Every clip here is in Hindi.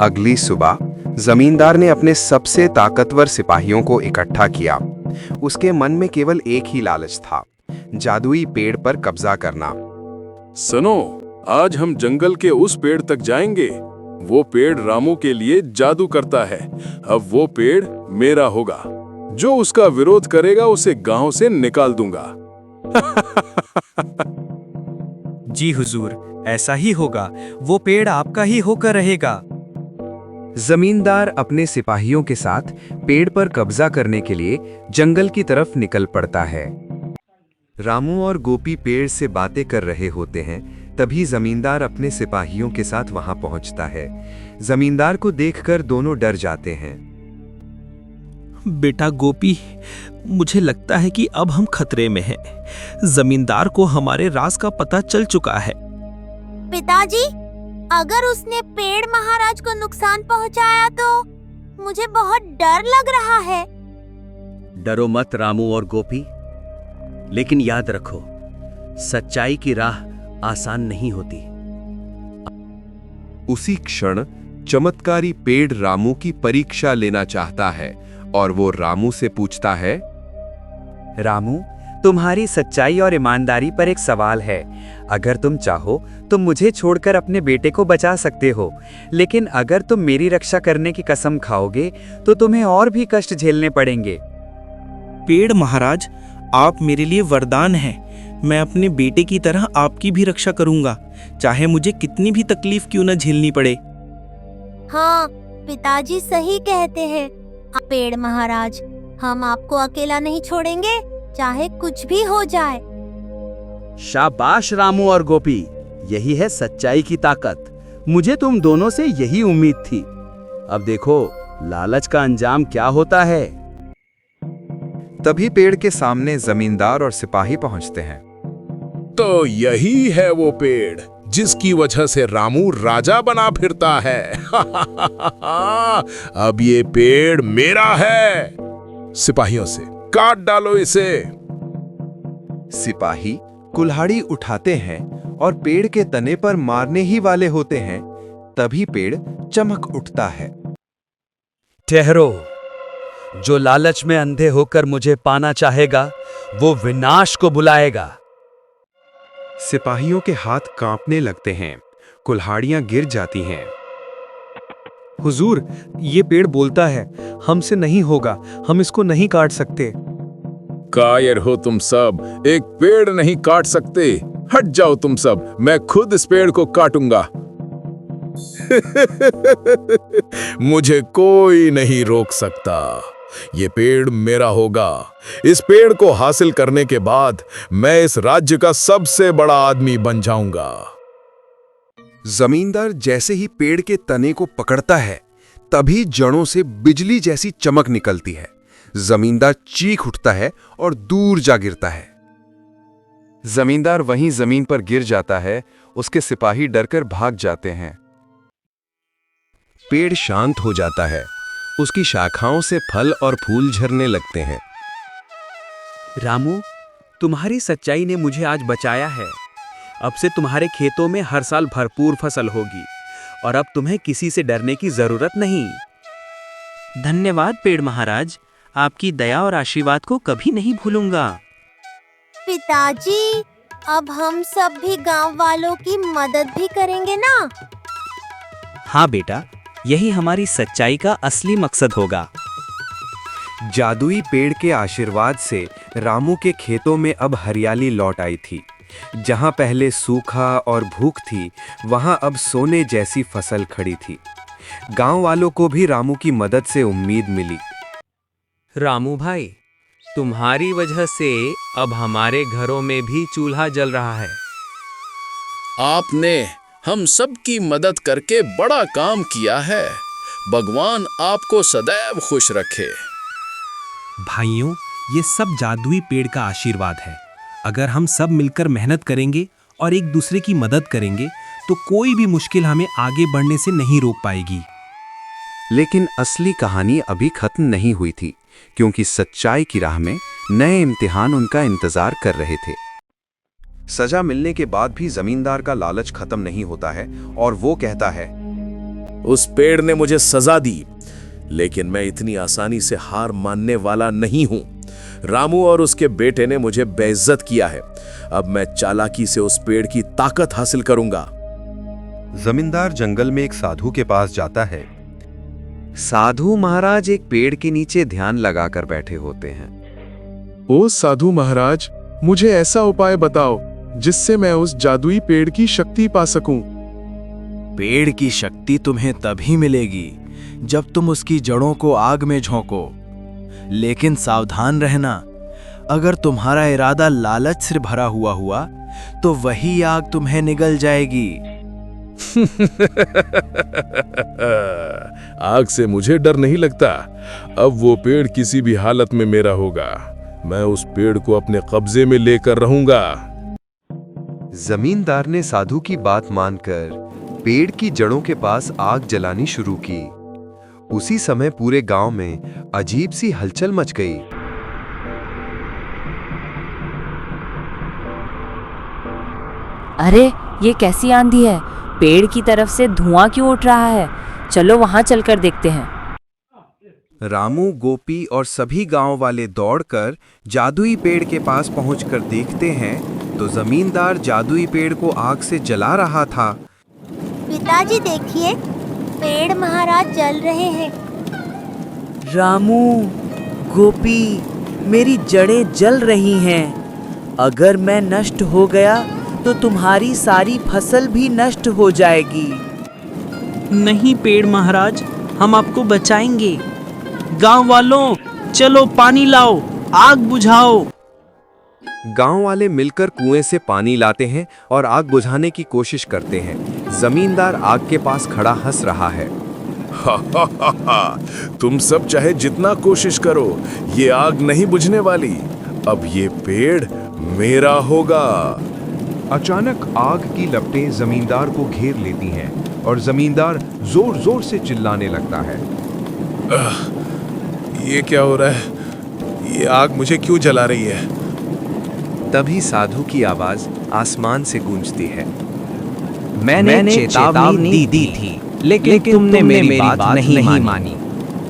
अगली सुबह जमींदार ने अपने सबसे ताकतवर सिपाहियों को इकट्ठा किया। उसके मन में केवल एक ही लालच था, जादुई पेड़ पर कब्जा करना। सुनो, आज हम जंगल के उस पेड़ तक जाएंगे। वो पेड़ रामू के लिए जादू करता है। अब वो पेड़ मेरा होगा। जो उसका विरोध करेगा उसे गांव से निकाल दूंगा। जी हुजूर, ऐसा ही होगा। वो पेड़ आपका ही होकर रहेगा। जमींदार अपने सिपाहियों के साथ पेड़ पर कब्जा करने के लिए जंगल की तरफ निकल पड़ता है। रामू और गोपी पेड़ से बातें कर रहे होते हैं, तभी जमींदार अपने सिपाहियों के साथ वहां पहुंचता है। जमींदार को देखकर दोनों डर जाते हैं। बेटा गोपी, मुझे लगता है कि अब हम खतरे में हैं। जमींदार को हमारे राज का पता चल चुका है। पिताजी, अगर उसने पेड़ महाराज को नुकसान पहुंचाया तो मुझे बहुत डर लग रहा है। डरो मत रामू और गोपी, लेकिन याद रखो, सच्चाई की राह आसान नहीं होती। उसी क्षण चमत्कारी पेड़ रामू की परीक्षा लेना चाहता है और वो रामू से पूछता है, रामू, तुम्हारी सच्चाई और ईमानदारी पर एक सवाल है। अगर तुम चाहो तो मुझे छोड़कर अपने बेटे को बचा सकते हो, लेकिन अगर तुम मेरी रक्षा करने की कसम खाओगे तो तुम्हें और भी कष्ट झेलने पड़ेंगे। पेड़ महाराज, आप मेरे लिए वरदान हैं। मैं अपने बेटे की तरह आपकी भी रक्षा करूंगा, चाहे मुझे कितनी भी तकलीफ क्यों न झेलनी पड़े। हाँ, पिताजी सही कहते हैं। पेड़ महाराज, हम आपको अकेला नहीं छोड़ेंगे, चाहे कुछ भी हो जाए। शाबाश रामू और गोपी, यही है सच्चाई की ताकत। मुझे तुम दोनों से यही उम्मीद थी। अब देखो लालच का अंजाम क्या होता है। तभी पेड़ के सामने जमींदार और सिपाही पहुंचते हैं। तो यही है वो पेड़ जिसकी वजह से रामू राजा बना फिरता है। अब ये पेड़ मेरा है। सिपाहियों से काट डालो इसे। सिपाही कुल्हाड़ी उठाते हैं और पेड़ के तने पर मारने ही वाले होते हैं, तभी पेड़ चमक उठता है। ठहरो, जो लालच में अंधे होकर मुझे पाना चाहेगा वो विनाश को बुलाएगा। सिपाहियों के हाथ कांपने लगते हैं, कुल्हाड़ियां गिर जाती हैं। हुजूर, ये पेड़ बोलता है, हमसे नहीं होगा, हम इसको नहीं काट सकते। कायर हो तुम सब, एक पेड़ नहीं काट सकते। हट जाओ तुम सब, मैं खुद इस पेड़ को काटूंगा। मुझे कोई नहीं रोक सकता। ये पेड़ मेरा होगा। इस पेड़ को हासिल करने के बाद मैं इस राज्य का सबसे बड़ा आदमी बन जाऊंगा। जमींदार जैसे ही पेड़ के तने को पकड़ता है, तभी जड़ों से बिजली जैसी चमक निकलती है। जमींदार चीख उठता है और दूर जा गिरता है। जमींदार वहीं जमीन पर गिर जाता है। उसके सिपाही डरकर भाग जाते हैं। पेड़ शांत हो जाता है। उसकी शाखाओं से फल और फूल झरने लगते हैं। रामू, तुम्हारी सच्चाई ने मुझे आज बचाया है। अब से तुम्हारे खेतों में हर साल भरपूर फसल होगी और अब तुम्हें किसी से डरने की जरूरत नहीं। धन्यवाद पेड़ महाराज, आपकी दया और आशीर्वाद को कभी नहीं भूलूंगा। पिताजी, अब हम सब भी गांव वालों की मदद भी करेंगे ना? हाँ बेटा, यही हमारी सच्चाई का असली मकसद होगा। जादुई पेड़ के आशीर्वाद से रामू के खेतों में अब हरियाली लौट आई थी। जहां पहले सूखा और भूख थी, वहां अब सोने जैसी फसल खड़ी थी। गांव वालों को भी रामू की मदद से उम्मीद मिली। रामू भाई, तुम्हारी वजह से अब हमारे घरों में भी चूल्हा जल रहा है। आपने हम सब की मदद करके बड़ा काम किया है। भगवान आपको सदैव खुश रखे। भाइयों, ये सब जादुई पेड़ का आशीर्वाद है। अगर हम सब मिलकर मेहनत करेंगे और एक दूसरे की मदद करेंगे तो कोई भी मुश्किल हमें आगे बढ़ने से नहीं रोक पाएगी। लेकिन असली कहानी अभी खत्म नहीं हुई थी, क्योंकि सच्चाई की राह में नए इम्तिहान उनका इंतजार कर रहे थे। सजा मिलने के बाद भी जमींदार का लालच खत्म नहीं होता है और वो कहता है, उस पेड़ ने मुझे सजा दी, लेकिन मैं इतनी आसानी से हार मानने वाला नहीं हूं। रामू और उसके बेटे ने मुझे बेइज्जत किया है। अब मैं चालाकी से उस पेड़ की ताकत हासिल करूंगा। जमींदार जंगल में एक साधु के पास जाता है। साधु महाराज एक पेड़ के नीचे ध्यान लगाकर बैठे होते हैं। ओ साधु महाराज, मुझे ऐसा उपाय बताओ जिससे मैं उस जादुई पेड़ की शक्ति पा सकूं। पेड़ की शक्ति तुम्हें तभी मिलेगी जब तुम उसकी जड़ों को आग में झोंको। लेकिन सावधान रहना, अगर तुम्हारा इरादा लालच से भरा हुआ तो वही आग तुम्हें निगल जाएगी। आग से मुझे डर नहीं लगता। अब वो पेड़ किसी भी हालत में मेरा होगा। मैं उस पेड़ को अपने कब्जे में लेकर रहूंगा। जमींदार ने साधु की बात मानकर पेड़ की जड़ों के पास आग जलानी शुरू की। उसी समय पूरे गांव में अजीब सी हलचल मच गई। अरे ये कैसी आंधी है? पेड़ की तरफ से धुआं क्यों उठ रहा है? चलो वहां चलकर देखते हैं। रामू, गोपी और सभी गांव वाले दौड़कर जादुई पेड़ के पास पहुंचकर देखते हैं तो जमींदार जादुई पेड़ को आग से जला रहा था। पिताजी देखिए, पेड़ महाराज जल रहे हैं। रामू, गोपी, मेरी जड़ें जल रही हैं। अगर मैं नष्ट हो गया तो तुम्हारी सारी फसल भी नष्ट हो जाएगी। नहीं पेड़ महाराज, हम आपको बचाएंगे। गांव वालों, चलो पानी लाओ, आग बुझाओ। गांव वाले मिलकर कुएं से पानी लाते हैं और आग बुझाने की कोशिश करते हैं। जमींदार आग के पास खड़ा हंस रहा है। तुम सब चाहे जितना कोशिश करो, ये आग नहीं बुझने वाली। अब ये पेड़ मेरा होगा। अचानक आग की लपटें जमींदार को घेर लेती हैं और जमींदार जोर जोर से चिल्लाने लगता है। ये क्या हो रहा है? ये आग मुझे क्यों जला रही है? तभी साधु की आवाज आसमान से गूंजती है। मैंने चेतावनी दी थी, लेकिन तुमने मेरी बात नहीं मानी।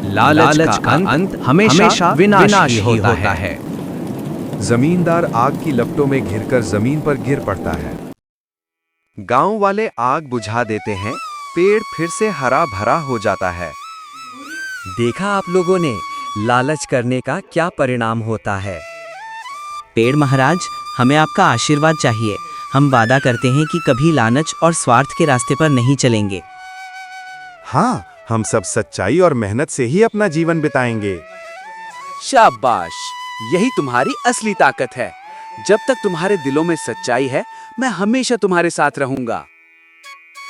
लालच का अंत हमेशा विनाशी होता है। जमींदार आग की लपटों में घिरकर जमीन पर गिर पड़ता है। गांव वाले आग बुझा देते हैं। पेड़ फिर से हरा भरा हो जाता है। देखा आप लोगों ने, लालच करने का क्या परिणाम होता है। पेड़ महाराज, हमें आपका आशीर्वाद चाहिए। हम वादा करते हैं कि कभी लालच और स्वार्थ के रास्ते पर नहीं चलेंगे। हाँ, हम सब सच्चाई और मेहनत से ही अपना जीवन बिताएंगे। शाबाश, यही तुम्हारी असली ताकत है। जब तक तुम्हारे दिलों में सच्चाई है, मैं हमेशा तुम्हारे साथ रहूंगा।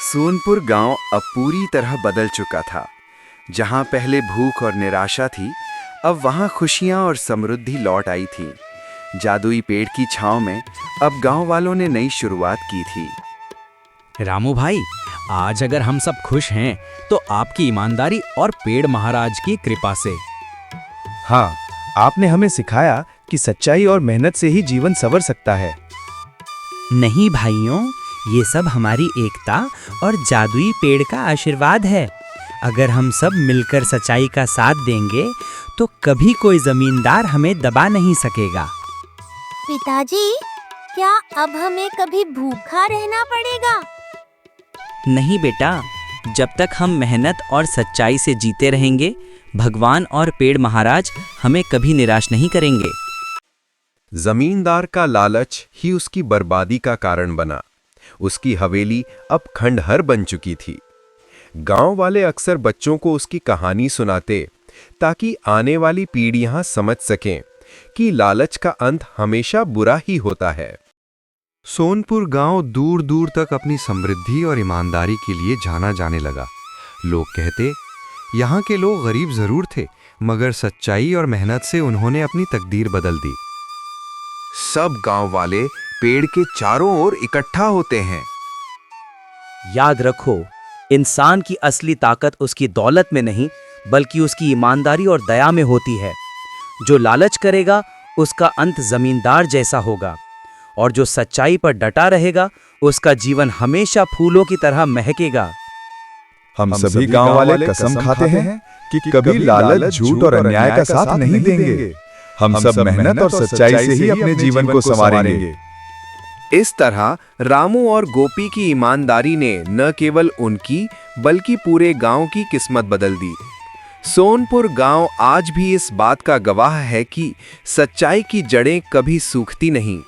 सोनपुर गांव अब पूरी तरह बदल चुका था। जहां पहले भूख और निराशा थी, अब वहां खुशियां और समृद्धि लौट आई थी। जादुई पेड़ की छांव में अब गांव वालों ने नई शुरुआत की थी। रामू भाई, आज अगर हम सब खुश हैं तो आपकी ईमानदारी और पेड़ महाराज की कृपा से। हाँ, आपने हमें सिखाया कि सच्चाई और मेहनत से ही जीवन संवर सकता है। नहीं भाइयों, ये सब हमारी एकता और जादुई पेड़ का आशीर्वाद है। अगर हम सब मिलकर सच्चाई का साथ देंगे तो कभी कोई जमींदार हमें दबा नहीं सकेगा। पिताजी, क्या अब हमें कभी भूखा रहना पड़ेगा? नहीं बेटा, जब तक हम मेहनत और सच्चाई से जीते रहेंगे, भगवान और पेड़ महाराज हमें कभी निराश नहीं करेंगे। जमींदार का लालच ही उसकी बर्बादी का कारण बना। उसकी हवेली अब खंडहर बन चुकी थी। गांव वाले अक्सर बच्चों को उसकी कहानी सुनाते ताकि आने वाली पीढ़ियां समझ सकें कि लालच का अंत हमेशा बुरा ही होता है। सोनपुर गांव दूर दूर तक अपनी समृद्धि और ईमानदारी के लिए जाना जाने लगा। लोग कहते, यहाँ के लोग गरीब जरूर थे, मगर सच्चाई और मेहनत से उन्होंने अपनी तकदीर बदल दी। सब गांव वाले पेड़ के चारों ओर इकट्ठा होते हैं। याद रखो, इंसान की असली ताकत उसकी दौलत में नहीं, बल्कि उसकी ईमानदारी और दया में होती है। जो लालच करेगा उसका अंत जमींदार जैसा होगा, और जो सच्चाई पर डटा रहेगा उसका जीवन हमेशा फूलों की तरह महकेगा। हम सभी गांव वाले कसम खाते हैं कि कभी लालच, झूठ और अन्याय का साथ नहीं देंगे। हम सब मेहनत और सच्चाई से ही अपने जीवन को संवारेंगे। इस तरह रामू और गोपी की ईमानदारी ने न केवल उनकी बल्कि पूरे गांव की किस्मत बदल दी। सोनपुर गांव आज भी इस बात का गवाह है कि सच्चाई की जड़ें कभी सूखती नहीं।